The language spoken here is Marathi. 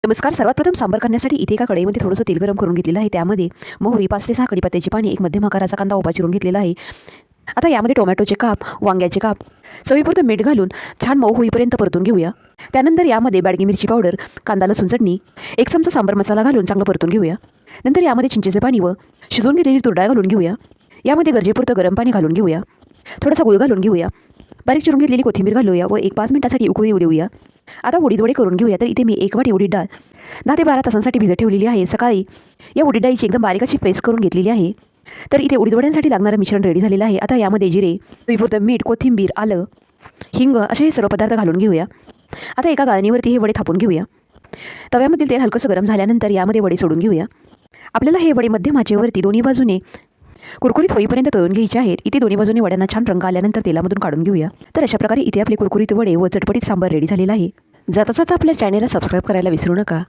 नमस्कार. सर्वात प्रथम सांबार करण्यासाठी इथे एका कढईमध्ये थोडंसं तेल गरम करून घेतलेलं आहे. त्यामध्ये मोहरी 5 ते 6 कढीपत्त्याची पाने, एक मध्यम आकाराचा कांदा उभा चिरून घेतलेला आहे. आता यामध्ये टोमॅटोचे काप, वांग्याचे काप, चवीपुरतं मीठ घालून छान मऊ होईपर्यंत परतून घेऊया. त्यानंतर यामध्ये बॅडगी मिरची पावडर, कांदा लसूण चटणी, 1 चमचा सांबार मसाला घालून चांगलं परतून घेऊया. नंतर यामध्ये चिंचेचे पाणी व शिजवून घेतलेली तूर डाळ घालून घेऊया. यामध्ये गरजेपुरतं गरम पाणी घालून घेऊया. थोडासा गूळ घालून घेऊया. बारीक चिरून घेतलेली कोथिंबीर घालूया व 1-5 मिनिटासाठी उकळी येऊ देऊया. आता उडीद वडे करून घेऊया. तर इथे मी 1 वाटी उडीद डाळ 10 ते 12 तासांसाठी भिजत ठेवलेली आहे. सकाळी या उडीद डाळीची एकदम बारीक अशी पेस्ट करून घेतलेली आहे. तर इथे उडीद वड्यांसाठी लागणारं मिश्रण रेडी झालेलं आहे. आता यामध्ये जिरे, चवीपुरतं मीठ, कोथिंबीर, आलं, हिंग असे हे सर्व पदार्थ घालून घेऊया. आता एका गाळणीवरती हे वडे थापून घेऊया. तव्यामधील तेल हलकंसं गरम झाल्यानंतर यामध्ये वडे सोडून घेऊया. आपल्याला हे वडे मध्यम आचेवरती दोन्ही बाजूने कुरकुरीत होईपर्यंत तळून घ्यायचे आहेत. इथे दोन्ही बाजूने वड्यांना छान रंग आल्यानंतर तेलामधून काढून घेऊया. तर अशा प्रकारे इथे आपले कुरकुरीत वडे व चटपटीत सांबार रेडी झालेला आहे. जाता जाता आपल्या चॅनेलला सबस्क्राईब करायला विसरू नका.